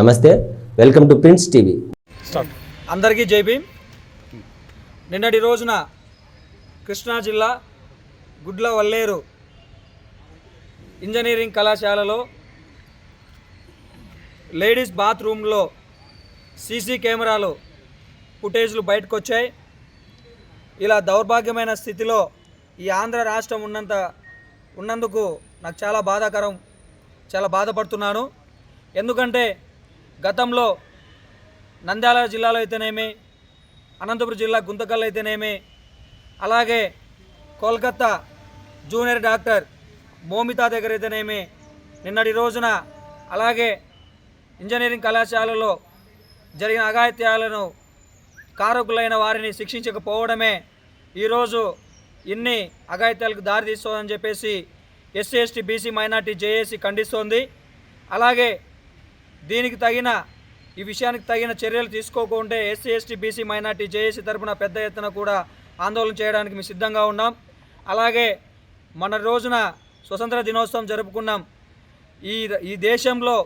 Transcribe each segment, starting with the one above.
నమస్తే, welcome to prince TV. అందరికీ జై భీమ్. నిన్నటి రోజున కృష్ణా జిల్లా గుడ్లవల్లేరు ఇంజనీరింగ్ కళాశాలలో లేడీస్ బాత్రూంలో సీసీ కెమెరాలు ఫుటేజ్లు బయటకు వచ్చాయి. ఇలా దౌర్భాగ్యమైన స్థితిలో ఈ ఆంధ్ర రాష్ట్రం ఉన్నందుకు నాకు చాలా బాధాకరం, చాలా బాధపడుతున్నాను. ఎందుకంటే గతంలో నంద్యాల జిల్లాలో అయితేనేమి, అనంతపురం జిల్లా గుంతకల్ అయితేనేమి, అలాగే కోల్కతా జూనియర్ డాక్టర్ మోమితా దగ్గర అయితేనేమి, నిన్నటి రోజున అలాగే ఇంజనీరింగ్ కళాశాలలో జరిగిన అఘాయిత్యాలను కారకులైన వారిని శిక్షించకపోవడమే ఈరోజు ఇన్ని అఘాయిత్యాలకు దారితీస్తోందని చెప్పేసి SC ST BC minority JAC ఖండిస్తోంది. అలాగే ఈ విషయానికి తగిన చర్యలు తీసుకోకుంటే SC ST BC minority JAC తరపున పెద్ద ఎత్తున కూడా ఆందోళన చేయడానికి మేము సిద్ధంగా ఉన్నాం. అలాగే మన రోజున స్వతంత్ర దినోత్సవం జరుపుకున్నాం. ఈ దేశంలో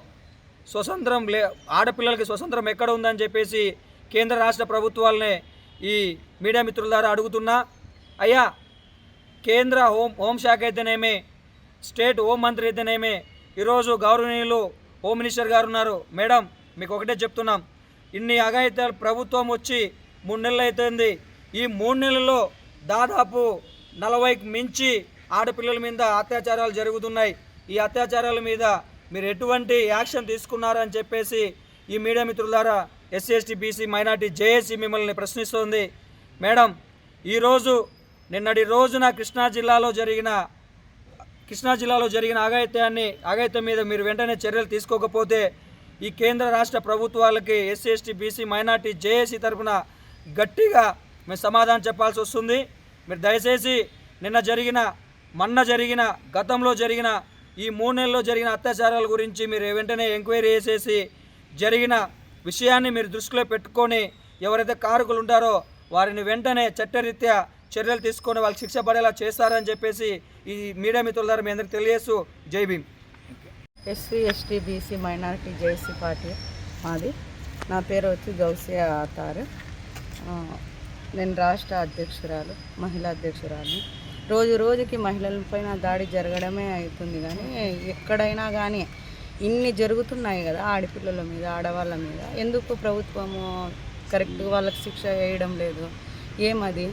ఆడపిల్లలకి స్వతంత్రం ఎక్కడ ఉందని చెప్పేసి కేంద్ర రాష్ట్ర ప్రభుత్వాలనే ఈ మీడియా మిత్రుల ద్వారా అడుగుతున్నా. అయ్యా, కేంద్ర హోంశాఖ అయితేనేమి, స్టేట్ హోం మంత్రి అయితేనేమి, ఈరోజు గౌరవనీయులు హోమ్ మినిస్టర్ గారు ఉన్నారు. మేడం, మీకు ఒకటే చెప్తున్నాం, ఇన్ని అఘాయిత్యాలు ప్రభుత్వం వచ్చి 3 నెలలు అవుతుంది. ఈ 3 నెలల్లో దాదాపు 40కి మించి ఆడపిల్లల మీద అత్యాచారాలు జరుగుతున్నాయి. ఈ అత్యాచారాల మీద మీరు ఎటువంటి యాక్షన్ తీసుకున్నారని చెప్పేసి ఈ మీడియా మిత్రుల ద్వారా SC ST BC minority JAC మిమ్మల్ని ప్రశ్నిస్తోంది. మేడం, ఈరోజు నిన్నటి రోజున కృష్ణా జిల్లాలో జరిగిన అఘాయిత్యం మీద మీరు వెంటనే చర్యలు తీసుకోకపోతే ఈ కేంద్ర రాష్ట్ర ప్రభుత్వాలకి SC ST BC minority JAC తరఫున గట్టిగా మేము సమాధానం చెప్పాల్సి వస్తుంది. మీరు దయచేసి మొన్న జరిగిన గతంలో జరిగిన ఈ 3 నెలల్లో జరిగిన అత్యాచారాల గురించి మీరు వెంటనే ఎంక్వైరీ చేసేసి జరిగిన విషయాన్ని మీరు దృష్టిలో పెట్టుకొని ఎవరైతే కారకులు ఉంటారో వారిని వెంటనే చట్టరీత్యా చర్యలు తీసుకొని వాళ్ళకి శిక్ష పడేలా చేస్తారని చెప్పేసి ఈ మీడియా మిత్రుల ద్వారా మీ అందరికీ తెలియజేస్తూ జై Bhim. SC ST BC minority JAC party మాది. నా పేరు వచ్చి గౌసియా ఆతార్. నేను రాష్ట్ర అధ్యక్షురాలు, మహిళా అధ్యక్షురాలు. రోజుకి మహిళలపైన దాడి జరగడమే అవుతుంది, కానీ ఎక్కడైనా కానీ ఇన్ని జరుగుతున్నాయి కదా ఆడపిల్లల మీద, ఆడవాళ్ళ మీద. ఎందుకు ప్రభుత్వము కరెక్ట్గా వాళ్ళకి శిక్ష వేయడం లేదు? ఏమది?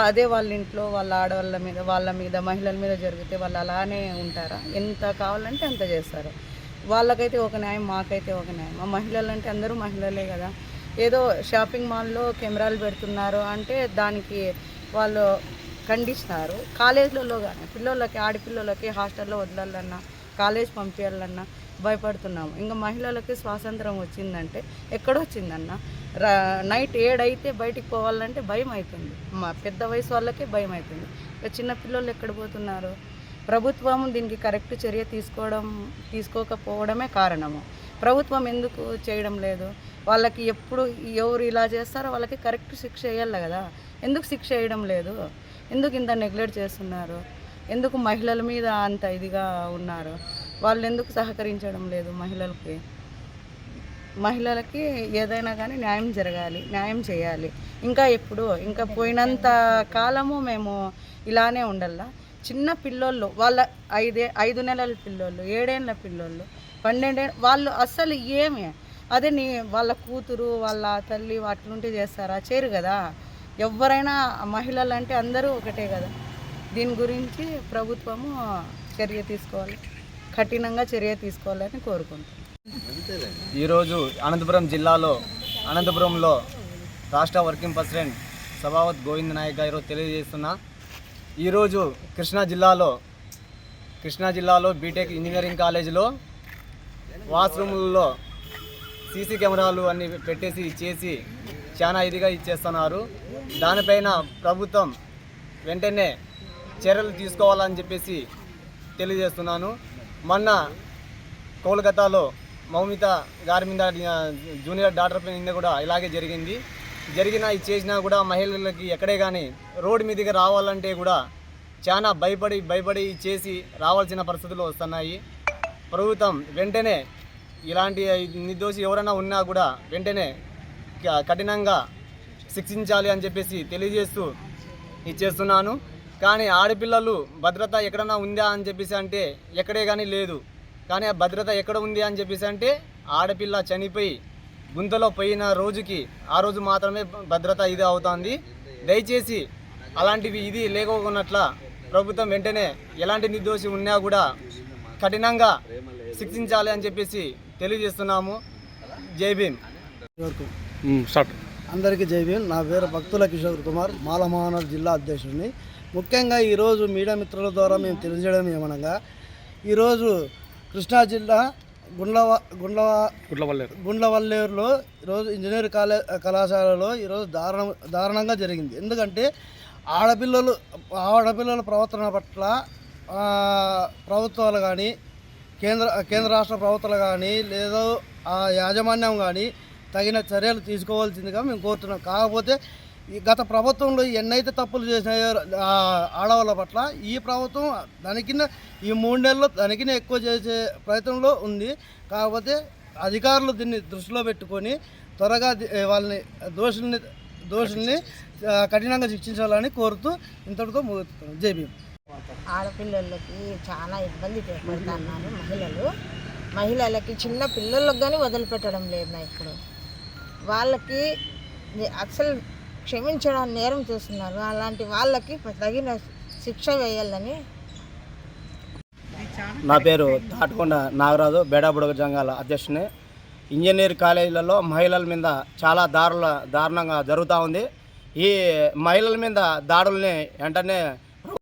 అదే వాళ్ళ ఇంట్లో వాళ్ళ ఆడవాళ్ళ మీద, మహిళల మీద జరిగితే వాళ్ళు అలానే ఉంటారా? ఎంత కావాలంటే అంత చేస్తారు. వాళ్ళకైతే ఒక న్యాయం, మాకైతే ఒక న్యాయం. ఆ మహిళలు అంటే అందరూ మహిళలే కదా. ఏదో షాపింగ్ మాల్లో కెమెరాలు పెడుతున్నారు అంటే దానికి వాళ్ళు ఖండిస్తున్నారు. కాలేజీలలో కానీ పిల్లలకి, ఆడపిల్లలకి హాస్టల్లో వదలాలన్నా, కాలేజ్ పంపించాలన్నా భయపడుతున్నాము. ఇంకా మహిళలకి స్వాతంత్రం వచ్చిందంటే ఎక్కడొచ్చిందన్న? నైట్ 7 అయితే బయటికి పోవాలంటే భయం అవుతుంది. పెద్ద వయసు వాళ్ళకే భయం అవుతుంది. ఇక చిన్నపిల్లలు ఎక్కడ పోతున్నారు? ప్రభుత్వం దీనికి కరెక్ట్ చర్య తీసుకోకపోవడమే కారణము. ప్రభుత్వం ఎందుకు చేయడం లేదు? వాళ్ళకి ఎవరు ఇలా చేస్తారో వాళ్ళకి కరెక్ట్ శిక్ష వేయాలి కదా. ఎందుకు శిక్ష వేయడం లేదు? ఎందుకు ఇంత నెగ్లెక్ట్ చేస్తున్నారు? ఎందుకు మహిళల మీద అంత ఇదిగా ఉన్నారు? వాళ్ళు ఎందుకు సహకరించడం లేదు? మహిళలకి ఏదైనా కానీ న్యాయం జరగాలి, న్యాయం చేయాలి. ఇంకా పోయినంత కాలము మేము ఇలానే ఉండాలా? చిన్న పిల్లోళ్ళు, వాళ్ళ 5 నెలల పిల్లోళ్ళు, 7 ఏళ్ళ పిల్లోళ్ళు, 12 వాళ్ళు అస్సలు అదే వాళ్ళ కూతురు, వాళ్ళ తల్లి అట్లుంటే చేస్తారా? చేయరు కదా. ఎవరైనా మహిళలు అంటే అందరూ ఒకటే కదా. దీని గురించి ప్రభుత్వము కఠినంగా చర్య తీసుకోవాలని కోరుకుంటున్నాం. ఈరోజు అనంతపురంలో రాష్ట్ర వర్కింగ్ ప్రెసిడెంట్ సభావత్ గోవింద్ నాయక్ గారు తెలియజేస్తున్నా. ఈరోజు కృష్ణా జిల్లాలో బీటెక్ ఇంజనీరింగ్ కాలేజీలో వాష్రూమ్లలో సీసీ కెమెరాలు అన్నీ చేసి చాలా ఇదిగా ఇచ్చేస్తున్నారు. దానిపైన ప్రభుత్వం వెంటనే చర్యలు తీసుకోవాలని చెప్పేసి తెలియజేస్తున్నాను. మొన్న కోల్కతాలో మౌమిత గారి మీద జూనియర్ డాక్టర్ మీద కూడా ఇలాగే ఇది చేసినా కూడా మహిళలకి ఎక్కడే కానీ రోడ్డు మీదకి రావాలంటే కూడా చాలా భయపడి చేసి రావాల్సిన పరిస్థితులు వస్తున్నాయి. ప్రభుత్వం వెంటనే ఇలాంటి నిర్దోషి ఎవరైనా ఉన్నా కూడా వెంటనే కఠినంగా శిక్షించాలి అని చెప్పేసి తెలియజేస్తూ ఇచ్చేస్తున్నాను. కానీ ఆడపిల్లలు భద్రత ఎక్కడన్నా ఉందా అని చెప్పేసి అంటే ఎక్కడే కానీ లేదు. కానీ ఆ భద్రత ఎక్కడ ఉంది అని చెప్పేసి అంటే ఆడపిల్ల చనిపోయి గుంతలో పోయిన రోజుకి ఆ రోజు మాత్రమే భద్రత ఇది అవుతుంది. దయచేసి అలాంటివి ఇది లేకోకున్నట్ల ప్రభుత్వం వెంటనే ఎలాంటి నిర్దోషి ఉన్నా కూడా కఠినంగా శిక్షించాలి అని చెప్పేసి తెలియజేస్తున్నాము. జై భీమ్. అందరికీ జై భీమ్. నా పేరు భక్తుల కిషోర్ కుమార్, మాల మహానగర్ జిల్లా అధ్యక్షుడిని. ముఖ్యంగా ఈరోజు మీడియా మిత్రుల ద్వారా మేము తెలియజేయడం ఏమనగా, ఈరోజు కృష్ణా జిల్లా గుండ్లవల్లేరులో ఈరోజు ఇంజనీరింగ్ కళాశాలలో ఈరోజు దారుణంగా జరిగింది. ఎందుకంటే ఆడపిల్లల ప్రవర్తన పట్ల ప్రభుత్వాలు కానీ కేంద్ర రాష్ట్ర ప్రభుత్వాలు కానీ లేదా ఆ యాజమాన్యం కానీ తగిన చర్యలు తీసుకోవాల్సిందిగా మేము కోరుతున్నాం. కాకపోతే ఈ గత ప్రభుత్వంలో ఎన్నైతే తప్పులు చేసినాయో ఆడవాళ్ళ పట్ల, ఈ ప్రభుత్వం దానికిన్న ఈ 3 నెలల్లో దానికిన్న ఎక్కువ చేసే ప్రయత్నంలో ఉంది. కాకపోతే అధికారులు దీన్ని దృష్టిలో పెట్టుకొని త్వరగా వాళ్ళని దోషుల్ని కఠినంగా శిక్షించాలని కోరుతూ ఇంతటితో ముగిస్తున్నాం. జై భీమ్. ఆడపిల్లలకి చాలా ఇబ్బంది పడుతున్నారు మహిళలకి, చిన్న పిల్లలకు కానీ వదిలిపెట్టడం లేదు నా ఇప్పుడు. వాళ్ళకి అసలు క్షమించడం నేరం చేస్తున్నారు. అలాంటి వాళ్ళకి తగిన శిక్ష వేయాలని. నా పేరు తాటకొండ నాగరాజు, బేడాబుడగ జంగాల అధ్యక్షుని. ఇంజనీర్ కాలేజీలలో మహిళల మీద చాలా దారుణంగా జరుగుతూ ఉంది. ఈ మహిళల మీద దాడుల్ని వెంటనే